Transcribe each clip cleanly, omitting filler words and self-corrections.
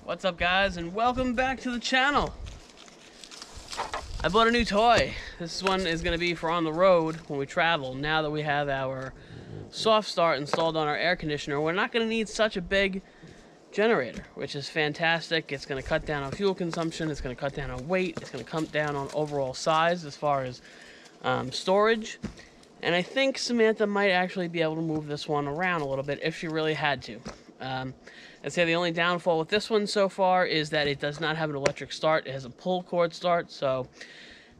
What's up, guys, and welcome back to the channel. I bought a new toy. This one is going to be for on the road when we travel. Now that we have our soft start installed on our air conditioner, we're not going to need such a big generator, which is fantastic. It's going to cut down on fuel consumption, it's going to cut down on weight, it's going to cut down on overall size as far as storage. And I think Samantha might actually be able to move this one around a little bit if she really had to. I'd say the only downfall with this one so far is that it does not have an electric start. It has a pull cord start, so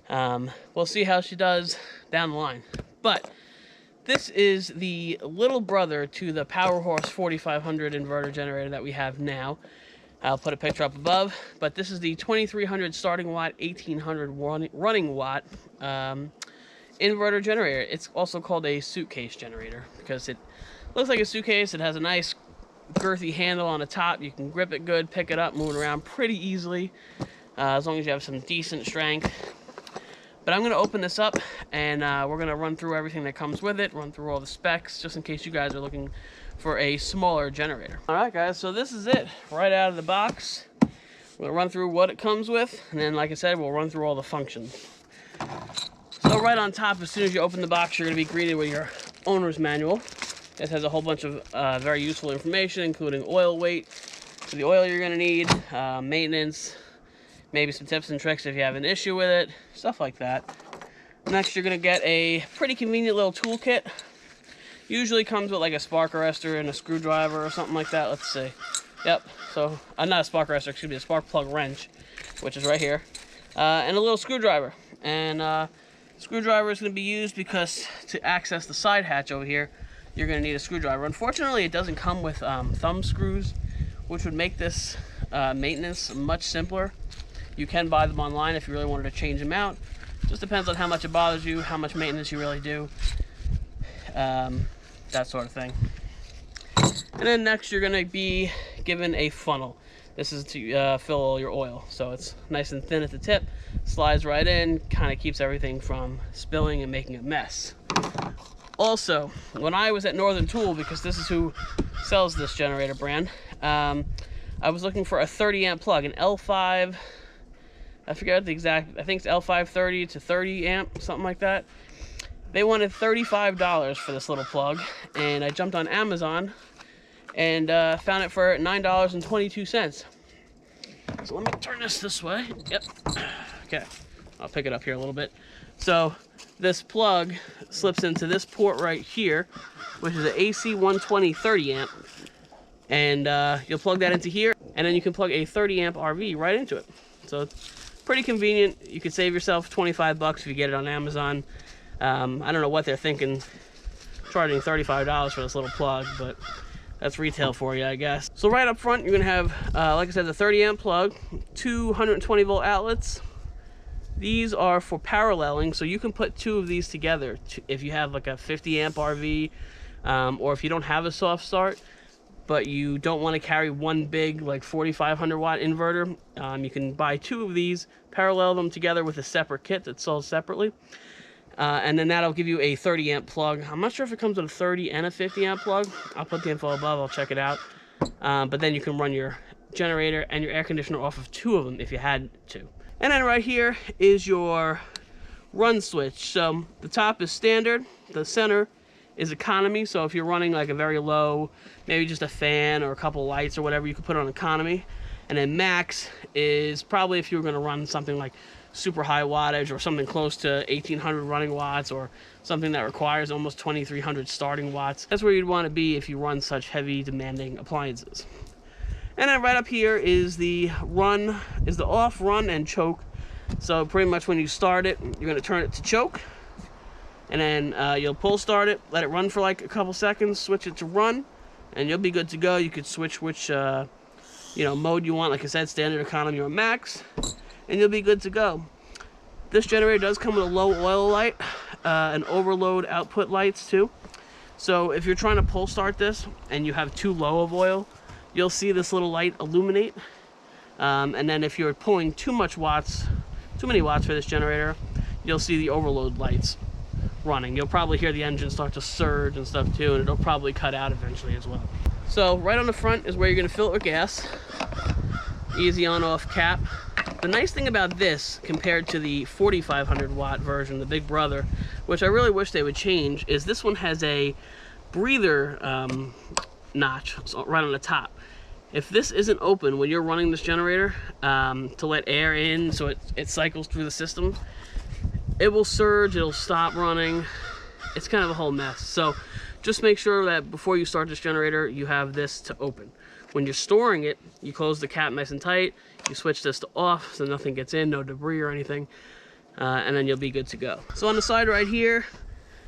we'll see how she does down the line. But this is the little brother to the PowerHorse 4500 inverter generator that we have now. I'll put a picture up above, but this is the 2300 starting watt, 1800 running watt inverter generator. It's also called a suitcase generator because it looks like a suitcase. It has a nice girthy handle on the top. You can grip it good, pick it up, move it around pretty easily, as long as you have some decent strength. But I'm going to open this up, and we're going to run through everything that comes with it, run through all the specs, just in case you guys are looking for a smaller generator. Alright guys, so this is it, right out of the box. We'll run through what it comes with, and then like I said, we'll run through all the functions. So right on top, as soon as you open the box, you're going to be greeted with your owner's manual. It has a whole bunch of very useful information, including oil weight for the oil you're going to need, maintenance, maybe some tips and tricks if you have an issue with it, stuff like that. Next, you're going to get a pretty convenient little toolkit. Usually comes with like a spark arrestor and a screwdriver or something like that. Let's see. Yep. So, not a spark arrestor, excuse me, a spark plug wrench, which is right here, and a little screwdriver. And screwdriver is going to be used because to access the side hatch over here, you're going to need a screwdriver. Unfortunately, it doesn't come with thumb screws, which would make this maintenance much simpler. You can buy them online if you really wanted to change them out. Just depends on how much it bothers you, how much maintenance you really do, that sort of thing. And then next, you're going to be given a funnel. This is to fill all your oil. So it's nice and thin at the tip, slides right in, kind of keeps everything from spilling and making a mess. Also, when I was at Northern Tool, because this is who sells this generator brand, I was looking for a 30 amp plug, an L5, I forget the exact, I think it's L5 30 to 30 amp, something like that. They wanted $35 for this little plug, and I jumped on Amazon and found it for $9.22. So let me turn this way. Yep. Okay, I'll pick it up here a little bit. So this plug slips into this port right here, which is an AC 120 30 amp. And you'll plug that into here, and then you can plug a 30 amp RV right into it. So it's pretty convenient. You could save yourself 25 bucks if you get it on Amazon. I don't know what they're thinking, charging $35 for this little plug, but that's retail for you, I guess. So right up front, you're gonna have, like I said, the 30 amp plug, two 120 volt outlets. These are for paralleling, so you can put two of these together if you have like a 50 amp RV, or if you don't have a soft start, but you don't want to carry one big like 4500 watt inverter. You can buy two of these, parallel them together with a separate kit that's sold separately, and then that'll give you a 30 amp plug. I'm not sure if it comes with a 30 and a 50 amp plug. I'll put the info above, I'll check it out. But then you can run your generator and your air conditioner off of two of them if you had to. And then right here is your run switch. So the top is standard, the center is economy. So if you're running like a very low, maybe just a fan or a couple lights or whatever, you could put on economy. And then max is probably if you were going to run something like super high wattage or something close to 1800 running watts, or something that requires almost 2300 starting watts. That's where you'd want to be if you run such heavy demanding appliances. And then right up here is the off, run, and choke. So pretty much when you start it, you're going to turn it to choke. And then you'll pull start it, let it run for like a couple seconds, switch it to run, and you'll be good to go. You could switch which mode you want, like I said, standard, economy, or max, and you'll be good to go. This generator does come with a low oil light, and overload output lights too. So if you're trying to pull start this and you have too low of oil, you'll see this little light illuminate. And then if you're pulling too many watts for this generator, you'll see the overload lights running. You'll probably hear the engine start to surge and stuff too, and it'll probably cut out eventually as well. So right on the front is where you're going to fill it with gas. Easy on-off cap. The nice thing about this, compared to the 4,500 watt version, the Big Brother, which I really wish they would change, is this one has a breather notch right on the top. If this isn't open when you're running this generator to let air in so it cycles through the system, it will surge, it'll stop running. It's kind of a whole mess. So just make sure that before you start this generator, you have this to open. When you're storing it, you close the cap nice and tight, you switch this to off so nothing gets in, no debris or anything, and then you'll be good to go. So on the side right here,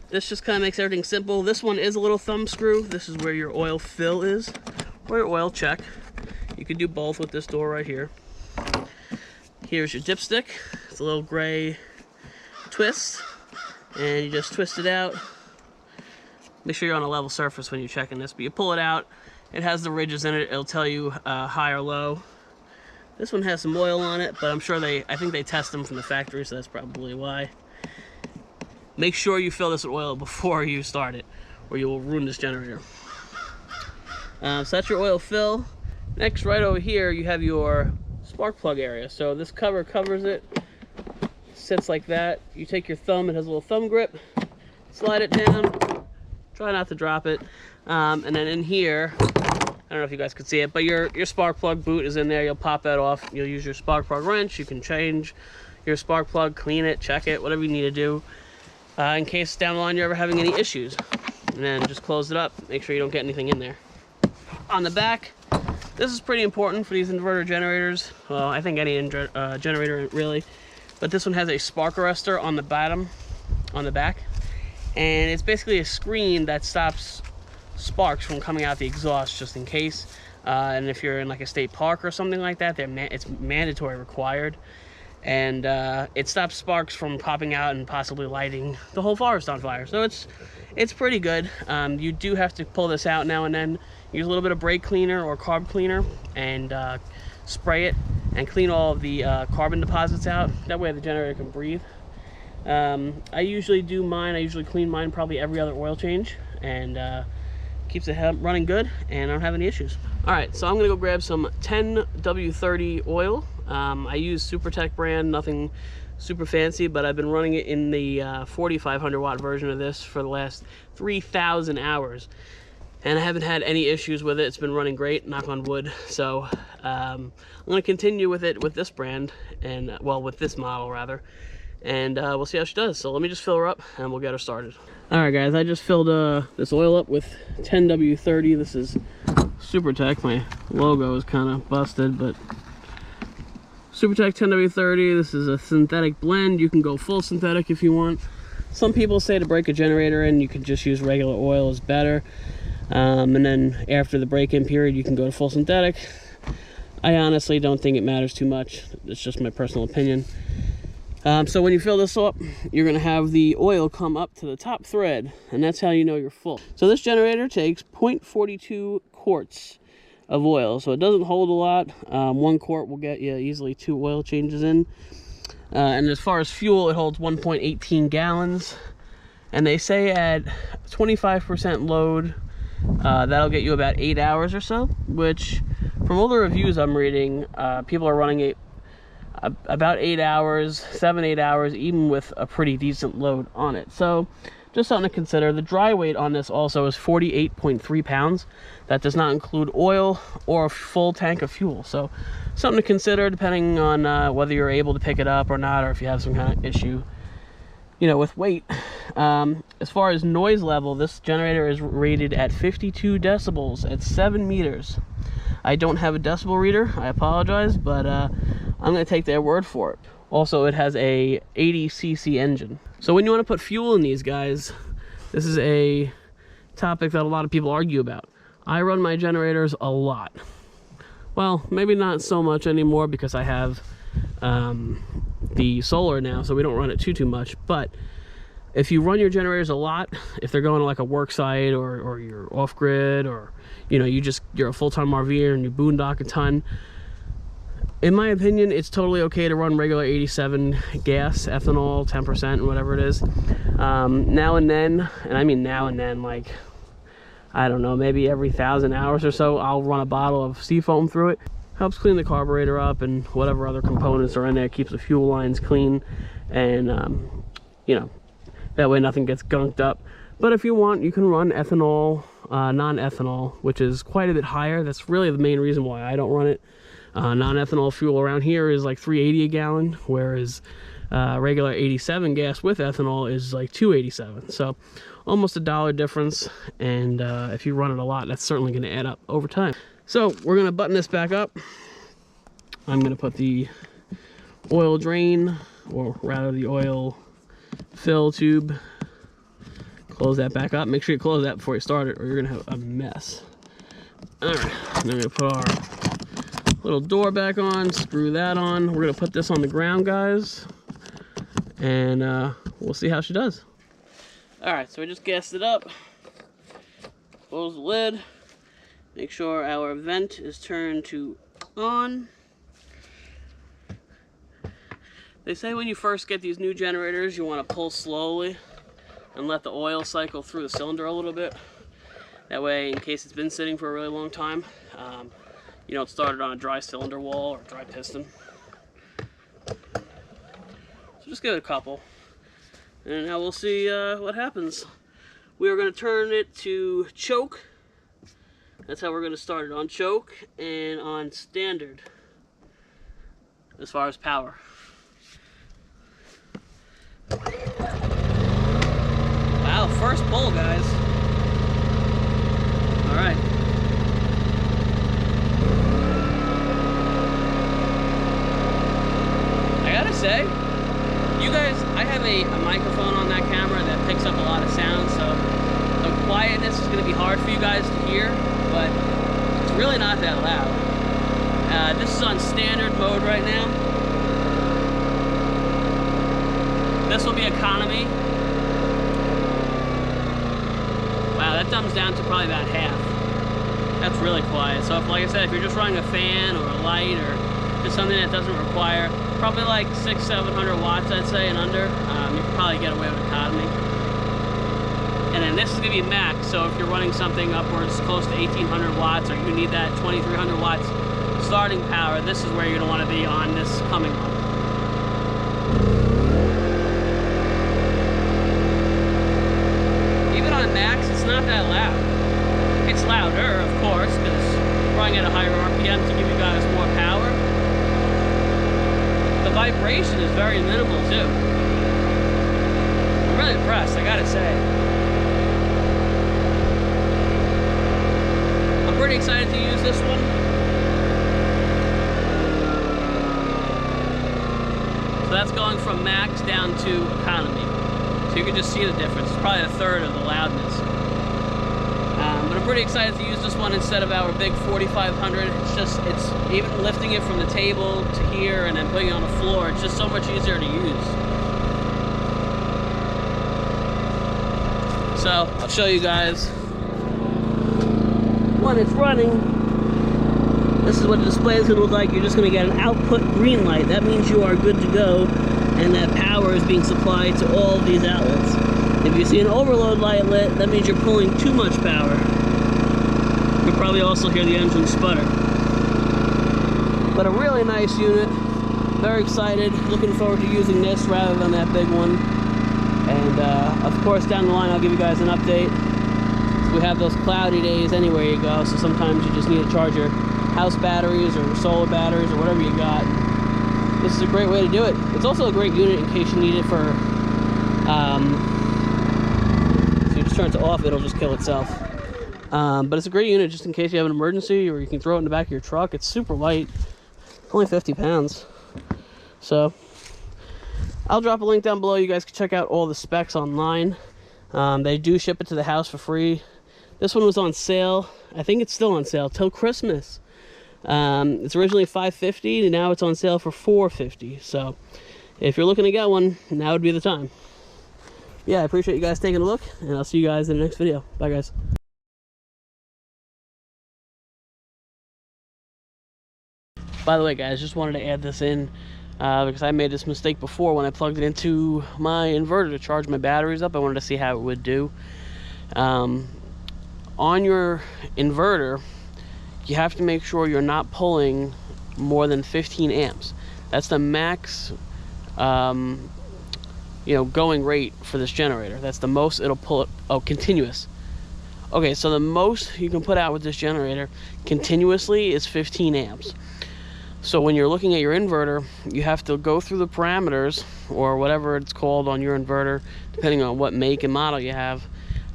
this just kind of makes everything simple. This one is a little thumb screw. This is where your oil fill is, or your oil check. You can do both with this door right here. Here's your dipstick. It's a little gray twist, and you just twist it out. Make sure you're on a level surface when you're checking this, but you pull it out. It has the ridges in it. It'll tell you high or low. This one has some oil on it, but I'm sure I think they test them from the factory, so that's probably why. Make sure you fill this with oil before you start it, or you will ruin this generator. So that's your oil fill. Next, right over here, you have your spark plug area. So this cover covers it. Sits like that. You take your thumb, it has a little thumb grip, slide it down, try not to drop it, and then in here, I don't know if you guys could see it, but your spark plug boot is in there. You'll pop that off. You'll use your spark plug wrench. You can change your spark plug, clean it, check it, whatever you need to do, in case down the line you're ever having any issues. And then just close it up. Make sure you don't get anything in there. On the back, this is pretty important for these inverter generators. Well, I think any generator really, but this one has a spark arrestor on the bottom, on the back, and it's basically a screen that stops sparks from coming out the exhaust just in case. And if you're in like a state park or something like that, it's mandatory required, and it stops sparks from popping out and possibly lighting the whole forest on fire. So it's pretty good. You do have to pull this out now and then. Use a little bit of brake cleaner or carb cleaner and spray it and clean all of the carbon deposits out. That way the generator can breathe. I usually do mine. I usually clean mine probably every other oil change, and keeps it running good, and I don't have any issues. All right, so I'm gonna go grab some 10W30 oil. I use SuperTech brand, nothing super fancy, but I've been running it in the 4,500 watt version of this for the last 3,000 hours, and I haven't had any issues with it. It's been running great, knock on wood. So I'm gonna continue with it with this brand, and well, with this model rather, and we'll see how she does. So let me just fill her up and we'll get her started. All right guys, I just filled this oil up with 10W30. This is SuperTech. My logo is kind of busted, but SuperTech 10W30. This is a synthetic blend. You can go full synthetic if you want. Some people say to break a generator in, you can just use regular oil is better. And then after the break-in period, you can go to full synthetic. I honestly don't think it matters too much. It's just my personal opinion. So when you fill this up, you're going to have the oil come up to the top thread, and that's how you know you're full. So this generator takes 0.42 quarts of oil, so it doesn't hold a lot. 1 quart will get you easily 2 oil changes in. And as far as fuel, it holds 1.18 gallons. And they say at 25% load, that'll get you about 8 hours or so, which from all the reviews I'm reading, people are running it about 8 hours, 7-8 hours, even with a pretty decent load on it. So just something to consider. The dry weight on this also is 48.3 pounds. That does not include oil or a full tank of fuel. So something to consider depending on whether you're able to pick it up or not, or if you have some kind of issue, you know, with weight. As far as noise level, this generator is rated at 52 decibels at 7 meters. I don't have a decibel reader, I apologize, but I'm going to take their word for it. Also, it has a 80cc engine. So when you want to put fuel in these guys, this is a topic that a lot of people argue about. I run my generators a lot. Well, maybe not so much anymore because I have the solar now, so we don't run it too much. But if you run your generators a lot, if they're going to like a work site or you're off grid, or you know, you're a full-time RVer and you boondock a ton, in my opinion, it's totally okay to run regular 87 gas, ethanol, 10%, and whatever it is. Now and then, and I mean now and then, like, I don't know, maybe every 1,000 hours or so, I'll run a bottle of seafoam through it. helps clean the carburetor up and whatever other components are in there, keeps the fuel lines clean, and you know, that way nothing gets gunked up. But if you want, you can run ethanol, non-ethanol, which is quite a bit higher. That's really the main reason why I don't run it. Non-ethanol fuel around here is like $3.80 a gallon, whereas regular 87 gas with ethanol is like $2.87. So almost $1 difference, and if you run it a lot, that's certainly going to add up over time. So we're going to button this back up. I'm going to put the oil drain, or rather the oil fill tube, close that back up. Make sure you close that before you start it, or you're gonna have a mess. All right, then we're gonna put our little door back on, screw that on. We're gonna put this on the ground, guys, and we'll see how she does. All right, so we just gassed it up. Close the lid. Make sure our vent is turned to on. They say when you first get these new generators, you want to pull slowly and let the oil cycle through the cylinder a little bit. That way, in case it's been sitting for a really long time, you don't start it on a dry cylinder wall or dry piston. So just give it a couple, and now we'll see what happens. We are going to turn it to choke. That's how we're going to start it, on choke and on standard as far as power. Wow, first pull, guys. All right. I gotta say, you guys, I have a microphone on that camera that picks up a lot of sound, so the quietness is gonna be hard for you guys to hear, but it's really not that loud. This is on standard mode right now. This will be economy. Wow, that dumbs down to probably about half. That's really quiet. So if, like I said, if you're just running a fan or a light or just something that doesn't require, probably like 600-700 watts, I'd say, and under, you can probably get away with economy. And then this is gonna be max, so if you're running something upwards close to 1800 watts, or you need that 2300 watts starting power, this is where you're gonna wanna be on this coming one. Max, it's not that loud. It's louder, of course, because we're running at a higher RPM to give you guys more power. The vibration is very minimal too. I'm really impressed, I gotta say. I'm pretty excited to use this one. So that's going from max down to economy. So you can just see the difference. It's probably a third of the loudness. But I'm pretty excited to use this one instead of our big 4500. It's even lifting it from the table to here and then putting it on the floor. It's just so much easier to use. So I'll show you guys when it's running. This is what the display is going to look like. You're just going to get an output green light. That means you are good to go, and that power is being supplied to all of these outlets. If you see an overload light lit, that means you're pulling too much power. You'll probably also hear the engine sputter. But a really nice unit. Very excited. Looking forward to using this rather than that big one. And of course, down the line, I'll give you guys an update. We have those cloudy days anywhere you go, so sometimes you just need to charge your house batteries or solar batteries or whatever you got. This is a great way to do it. It's also a great unit in case you need it for, so you just turn it off, it'll just kill itself. But it's a great unit just in case you have an emergency, or you can throw it in the back of your truck. It's super light, only 50 pounds. So I'll drop a link down below. You guys can check out all the specs online. They do ship it to the house for free. This one was on sale. I think it's still on sale till Christmas. It's originally $550, and now it's on sale for $450. So if you're looking to get one, now would be the time. Yeah, I appreciate you guys taking a look, and I'll see you guys in the next video. Bye, guys. By the way, guys, just wanted to add this in because I made this mistake before when I plugged it into my inverter to charge my batteries up. I wanted to see how it would do. On your inverter, you have to make sure you're not pulling more than 15 amps. That's the max you know, going rate for this generator. That's the most it'll pull it. Oh, continuous. Okay, so the most you can put out with this generator continuously is 15 amps. So when you're looking at your inverter, you have to go through the parameters, or whatever it's called on your inverter, depending on what make and model you have,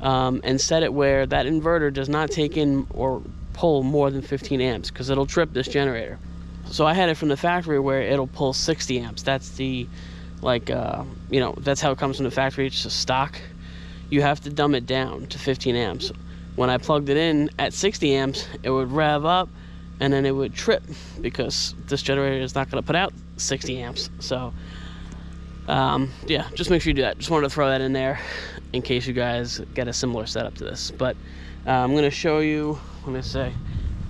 and set it where that inverter does not take in or pull more than 15 amps, because it'll trip this generator. So I had it from the factory where it'll pull 60 amps. That's the, like, you know, that's how it comes from the factory. It's just stock. You have to dumb it down to 15 amps. When I plugged it in at 60 amps, it would rev up, and then it would trip, because this generator is not going to put out 60 amps. So, yeah, just make sure you do that. Just wanted to throw that in there in case you guys get a similar setup to this. But I'm going to show you, let me say,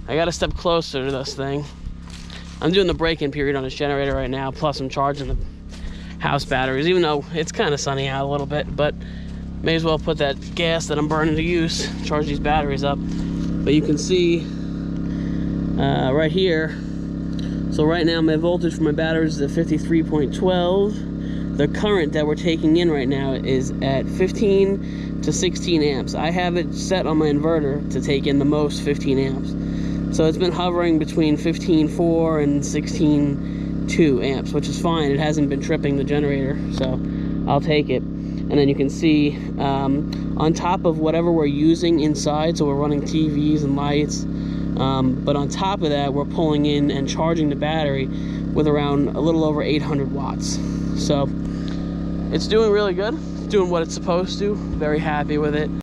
I got to step closer to this thing. I'm doing the break-in period on this generator right now, plus I'm charging the house batteries, even though it's kind of sunny out a little bit, but may as well put that gas that I'm burning to use, charge these batteries up. But you can see right here, so right now my voltage for my batteries is at 53.12. The current that we're taking in right now is at 15 to 16 amps. I have it set on my inverter to take in the most 15 amps. So it's been hovering between 15.4 and 16.2 amps, which is fine. It hasn't been tripping the generator, so I'll take it. And then you can see on top of whatever we're using inside, so we're running TVs and lights, but on top of that, we're pulling in and charging the battery with around a little over 800 watts. So it's doing really good. It's doing what it's supposed to. Very happy with it.